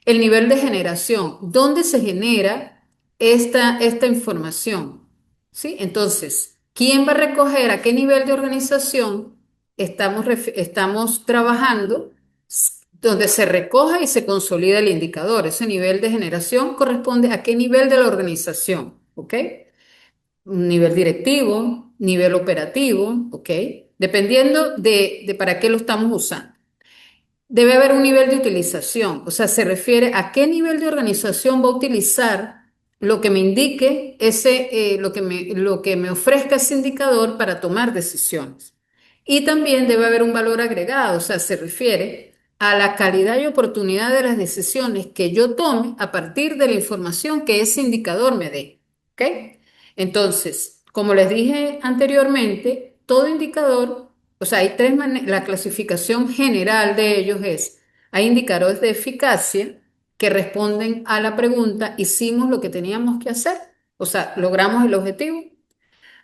El nivel de generación, ¿dónde se genera esta información? ¿Sí? Entonces, ¿quién va a recoger a qué nivel de organización estamos trabajando donde se recoja y se consolida el indicador? Ese nivel de generación corresponde a qué nivel de la organización, ¿ok? Un nivel directivo, nivel operativo, ¿ok? Dependiendo de para qué lo estamos usando. Debe haber un nivel de utilización, o sea, se refiere a qué nivel de organización va a utilizar lo que me indique lo que me ofrezca ese indicador para tomar decisiones. Y también debe haber un valor agregado, o sea, se refiere a la calidad y oportunidad de las decisiones que yo tome a partir de la información que ese indicador me dé. ¿Ok? Entonces, como les dije anteriormente, todo indicador, o sea, hay la clasificación general de ellos es, hay indicadores de eficacia que responden a la pregunta, ¿hicimos lo que teníamos que hacer? O sea, ¿logramos el objetivo?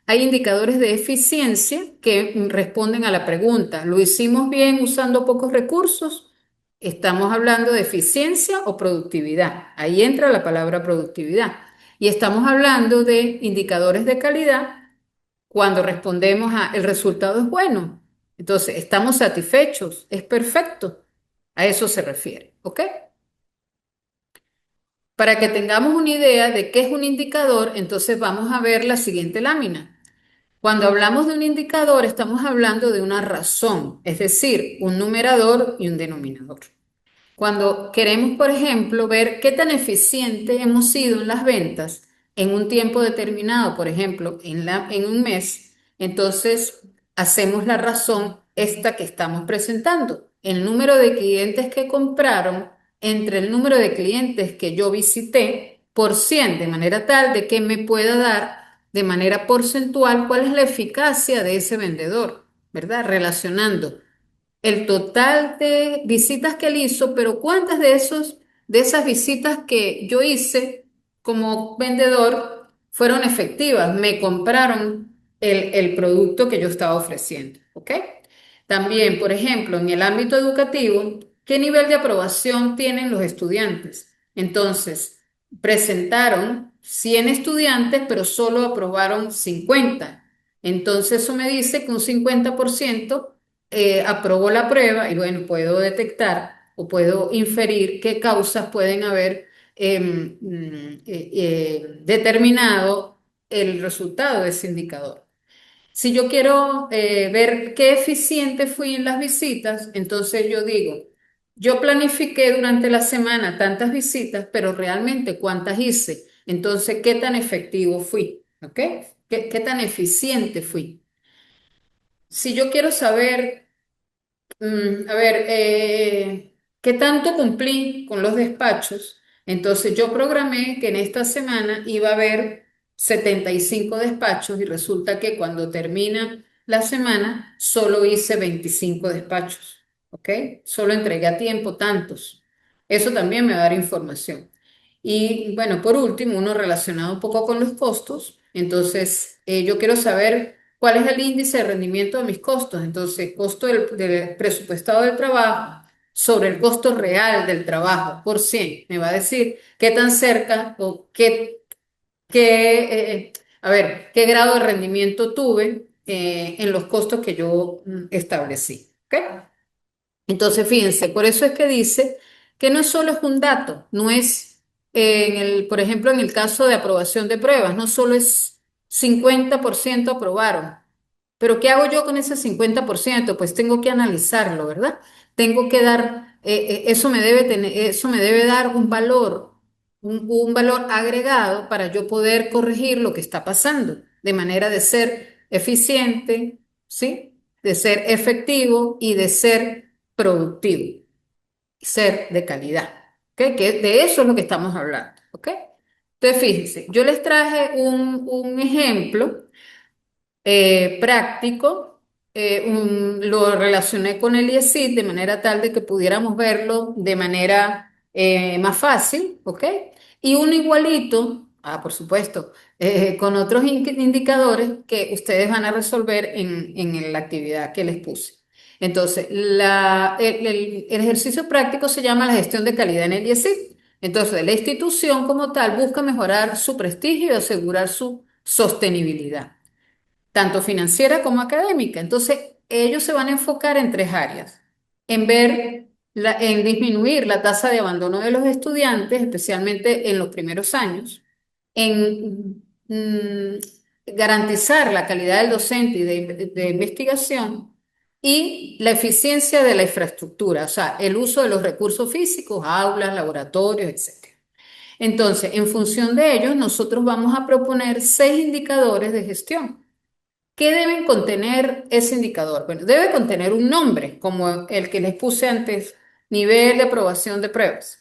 Hay indicadores de eficiencia que responden a la pregunta, ¿lo hicimos bien usando pocos recursos? Estamos hablando de eficiencia o productividad. Ahí entra la palabra productividad. Y estamos hablando de indicadores de calidad cuando respondemos a el resultado es bueno. Entonces, estamos satisfechos, es perfecto. A eso se refiere, ¿ok? Para que tengamos una idea de qué es un indicador, entonces vamos a ver la siguiente lámina. Cuando hablamos de un indicador, estamos hablando de una razón, es decir, un numerador y un denominador. Cuando queremos, por ejemplo, ver qué tan eficiente hemos sido en las ventas en un tiempo determinado, por ejemplo, en un mes, entonces hacemos la razón esta que estamos presentando. El número de clientes que compraron entre el número de clientes que yo visité por 100, de manera tal de que me pueda dar de manera porcentual cuál es la eficacia de ese vendedor, ¿verdad? Relacionando el total de visitas que él hizo, pero cuántas de esas visitas que yo hice como vendedor fueron efectivas, me compraron el producto que yo estaba ofreciendo, ¿ok? También, por ejemplo, en el ámbito educativo, ¿qué nivel de aprobación tienen los estudiantes? Entonces, presentaron 100 estudiantes, pero solo aprobaron 50. Entonces, eso me dice que un 50% aprobó la prueba y bueno, puedo detectar o puedo inferir qué causas pueden haber determinado el resultado de ese indicador. Si yo quiero ver qué eficiente fui en las visitas, entonces yo digo, yo planifiqué durante la semana tantas visitas, pero realmente cuántas hice. Entonces, ¿qué tan efectivo fui? ¿Ok? ¿Qué tan eficiente fui? Si yo quiero saber a ver, ¿qué tanto cumplí con los despachos? Entonces yo programé que en esta semana iba a haber 75 despachos y resulta que cuando termina la semana solo hice 25 despachos, ¿ok? Solo entregué a tiempo tantos. Eso también me va a dar información. Y bueno, por último, uno relacionado un poco con los costos. Entonces, yo quiero saber cuál es el índice de rendimiento de mis costos. Entonces, costo del presupuestado del trabajo sobre el costo real del trabajo por 100. Me va a decir qué tan cerca o a ver, qué grado de rendimiento tuve en los costos que yo establecí. ¿Ok? Entonces, fíjense, por eso es que dice que no solo es un dato, no es, por ejemplo, en el caso de aprobación de pruebas, no solo es 50% aprobaron, pero ¿qué hago yo con ese 50%? Pues tengo que analizarlo, ¿verdad? Tengo que dar, eso me debe dar un valor agregado para yo poder corregir lo que está pasando, de manera de ser eficiente, ¿sí? De ser efectivo y de ser productivo, ser de calidad, ¿ok? Que de eso es lo que estamos hablando, ¿ok? Entonces, fíjense, yo les traje un ejemplo práctico, lo relacioné con el IECID de manera tal de que pudiéramos verlo de manera más fácil, ¿ok? Y uno igualito, por supuesto, con otros indicadores que ustedes van a resolver en la actividad que les puse. Entonces, el ejercicio práctico se llama la gestión de calidad en el IESIC. Entonces, la institución como tal busca mejorar su prestigio y asegurar su sostenibilidad, tanto financiera como académica. Entonces, ellos se van a enfocar en tres áreas: en ver, en disminuir la tasa de abandono de los estudiantes, especialmente en los primeros años, en garantizar la calidad del docente y de investigación y la eficiencia de la infraestructura, o sea, el uso de los recursos físicos, aulas, laboratorios, etc. Entonces, en función de ellos, nosotros vamos a proponer 6 indicadores de gestión. ¿Qué deben contener ese indicador? Bueno, debe contener un nombre, como el que les puse antes: nivel de aprobación de pruebas,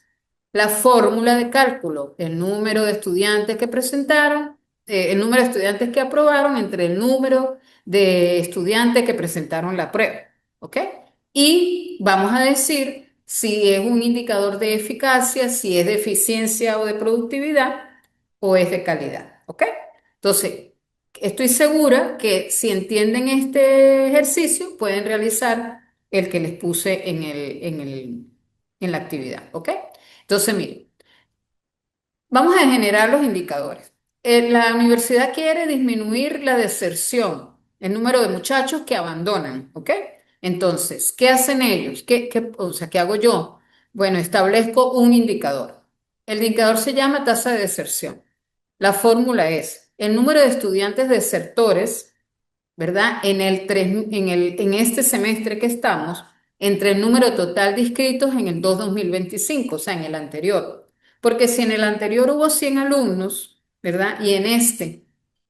la fórmula de cálculo, el número de estudiantes que presentaron, el número de estudiantes que aprobaron entre el número de estudiantes que presentaron la prueba, ¿ok? Y vamos a decir si es un indicador de eficacia, si es de eficiencia o de productividad, o es de calidad, ¿ok? Entonces, estoy segura que si entienden este ejercicio, pueden realizar el que les puse en la actividad, ¿ok? Entonces, miren, vamos a generar los indicadores. La universidad quiere disminuir la deserción, el número de muchachos que abandonan, ¿ok? Entonces, ¿qué hacen ellos? O sea, ¿qué hago yo? Bueno, establezco un indicador. El indicador se llama tasa de deserción. La fórmula es el número de estudiantes desertores, ¿verdad? En este semestre que estamos, entre el número total de inscritos en el 2025, o sea, en el anterior. Porque si en el anterior hubo 100 alumnos, ¿verdad? Y en este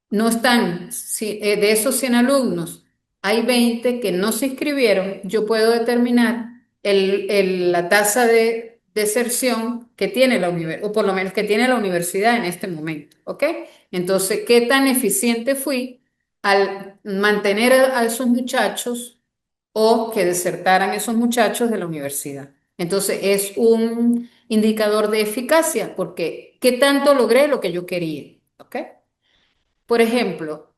no están, de esos 100 alumnos, hay 20 que no se inscribieron, yo puedo determinar la tasa de deserción que tiene la universidad, o por lo menos que tiene la universidad en este momento, ¿ok? Entonces, ¿qué tan eficiente fui al mantener a esos muchachos o que desertaran esos muchachos de la universidad? Entonces, es un indicador de eficacia porque ¿qué tanto logré lo que yo quería? ¿Ok? Por ejemplo,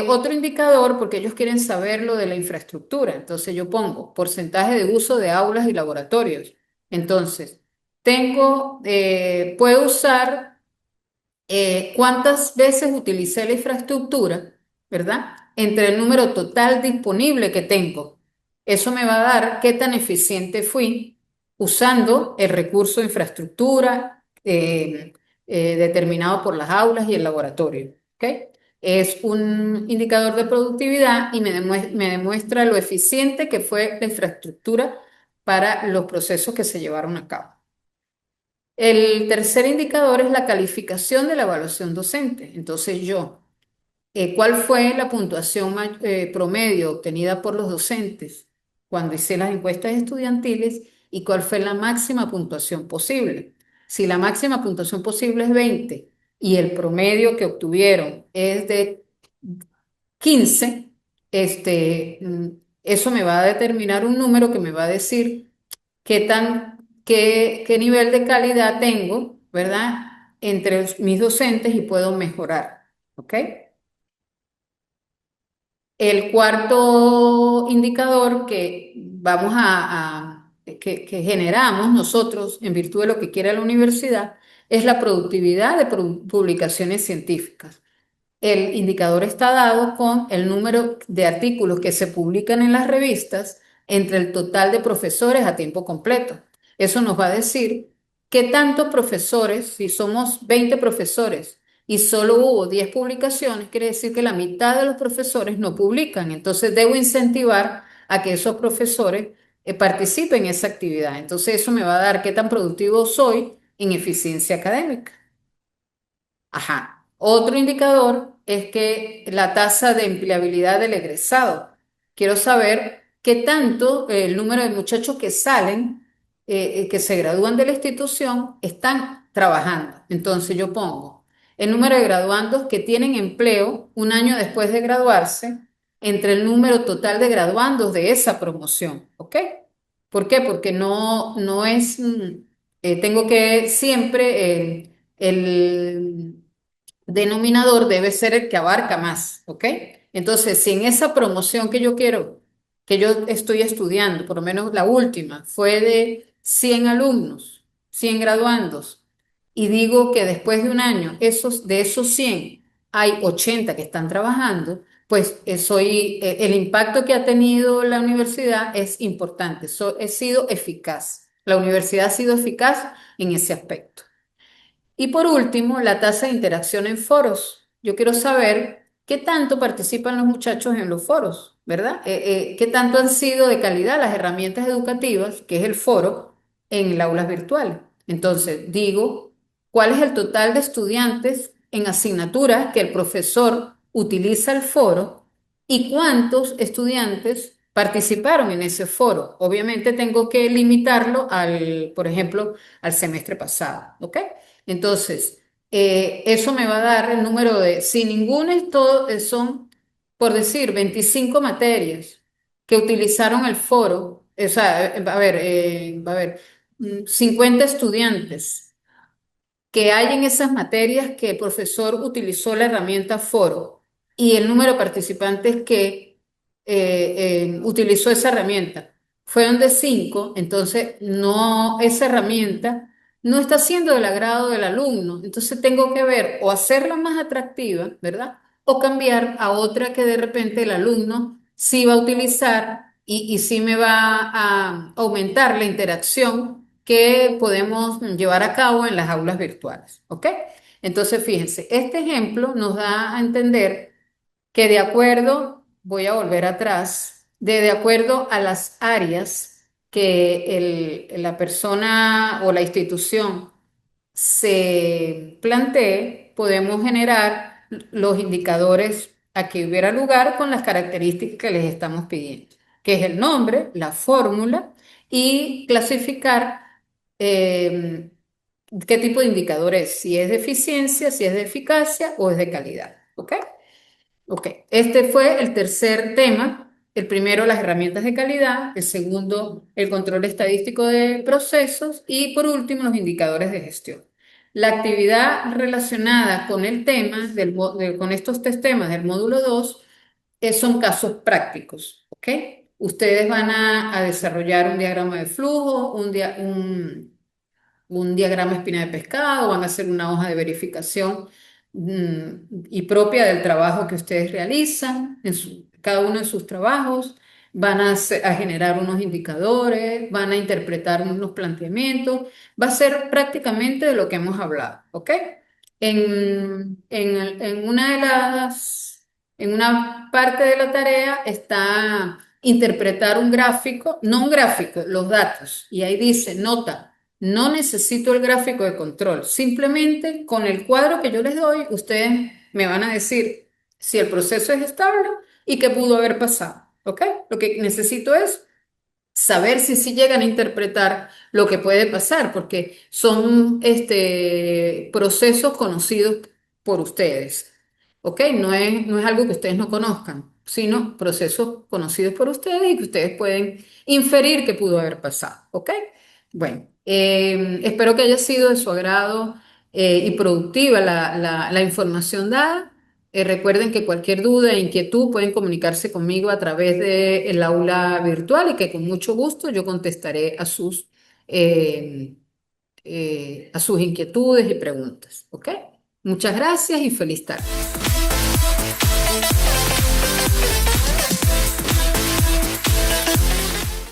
otro indicador, porque ellos quieren saber lo de la infraestructura. Entonces, yo pongo porcentaje de uso de aulas y laboratorios. Entonces, puedo usar cuántas veces utilicé la infraestructura, ¿verdad? Entre el número total disponible que tengo. Eso me va a dar qué tan eficiente fui usando el recurso de infraestructura determinado por las aulas y el laboratorio. ¿Ok? Es un indicador de productividad y me demuestra lo eficiente que fue la infraestructura para los procesos que se llevaron a cabo. El tercer indicador es la calificación de la evaluación docente. Entonces ¿cuál fue la puntuación promedio obtenida por los docentes cuando hice las encuestas estudiantiles y cuál fue la máxima puntuación posible? Si la máxima puntuación posible es 20 y el promedio que obtuvieron es de 15, eso me va a determinar un número que me va a decir qué nivel de calidad tengo, ¿verdad? Entre mis docentes y puedo mejorar, ¿ok? El cuarto indicador que que generamos nosotros en virtud de lo que quiere la universidad es la productividad de publicaciones científicas. El indicador está dado con el número de artículos que se publican en las revistas entre el total de profesores a tiempo completo. Eso nos va a decir qué tantos profesores, si somos 20 profesores y solo hubo 10 publicaciones, quiere decir que la mitad de los profesores no publican. Entonces debo incentivar a que esos profesores participen en esa actividad. Entonces eso me va a dar qué tan productivo soy en eficiencia académica. Ajá. Otro indicador es que la tasa de empleabilidad del egresado. Quiero saber qué tanto el número de muchachos que salen, que se gradúan de la institución, están trabajando. Entonces yo pongo el número de graduandos que tienen empleo un año después de graduarse entre el número total de graduandos de esa promoción. ¿Ok? ¿Por qué? Porque no es Tengo que siempre, el denominador debe ser el que abarca más, ¿ok? Entonces, si en esa promoción que yo quiero, que yo estoy estudiando, por lo menos la última, fue de 100 alumnos, 100 graduandos, y digo que después de un año, de esos 100 hay 80 que están trabajando, pues el impacto que ha tenido la universidad es importante. He sido eficaz. La universidad ha sido eficaz en ese aspecto. Y por último, la tasa de interacción en foros. Yo quiero saber qué tanto participan los muchachos en los foros, ¿verdad? Qué tanto han sido de calidad las herramientas educativas, que es el foro, en el aulas virtuales. Entonces, digo, ¿cuál es el total de estudiantes en asignaturas que el profesor utiliza el foro y cuántos estudiantes participaron en ese foro? Obviamente tengo que limitarlo por ejemplo, al semestre pasado, ¿ok? Entonces, eso me va a dar el número si ninguno es todo, son, por decir, 25 materias que utilizaron el foro, o sea, va a haber 50 estudiantes que hay en esas materias que el profesor utilizó la herramienta foro y el número de participantes que utilizó esa herramienta fueron de 5, entonces no, esa herramienta no está siendo del agrado del alumno. Entonces tengo que ver o hacerla más atractiva, ¿verdad? O cambiar a otra que de repente el alumno sí va a utilizar y sí me va a aumentar la interacción que podemos llevar a cabo en las aulas virtuales. ¿Ok? Entonces, fíjense, este ejemplo nos da a entender que de acuerdo, voy a volver atrás, de acuerdo a las áreas que la persona o la institución se plantee, podemos generar los indicadores a que hubiera lugar con las características que les estamos pidiendo, que es el nombre, la fórmula y clasificar eh, qué tipo de indicador es, si es de eficiencia, si es de eficacia o es de calidad. ¿Ok? Ok, este fue el tercer tema. El primero, las herramientas de calidad. El segundo, el control estadístico de procesos. Y por último, los indicadores de gestión. La actividad relacionada con el tema, con estos tres temas del módulo 2 son casos prácticos. ¿Ok? Ustedes van a desarrollar un diagrama de flujo, un diagrama espina de pescado, van a hacer una hoja de verificación y propia del trabajo que ustedes realizan, cada uno de sus trabajos, van a generar unos indicadores, van a interpretar unos planteamientos, va a ser prácticamente de lo que hemos hablado, ¿ok? En una en una parte de la tarea está interpretar un gráfico, no un gráfico, los datos, y ahí dice, nota. No necesito el gráfico de control. Simplemente con el cuadro que yo les doy, ustedes me van a decir si el proceso es estable y qué pudo haber pasado. ¿Ok? Lo que necesito es saber si sí llegan a interpretar lo que puede pasar, porque son procesos conocidos por ustedes. ¿Ok? No es algo que ustedes no conozcan, sino procesos conocidos por ustedes y que ustedes pueden inferir que pudo haber pasado. ¿Ok? Bueno, espero que haya sido de su agrado y productiva la información dada. Recuerden que cualquier duda e inquietud pueden comunicarse conmigo a través del aula virtual y que con mucho gusto yo contestaré eh, a sus inquietudes y preguntas. ¿Ok? Muchas gracias y feliz tarde.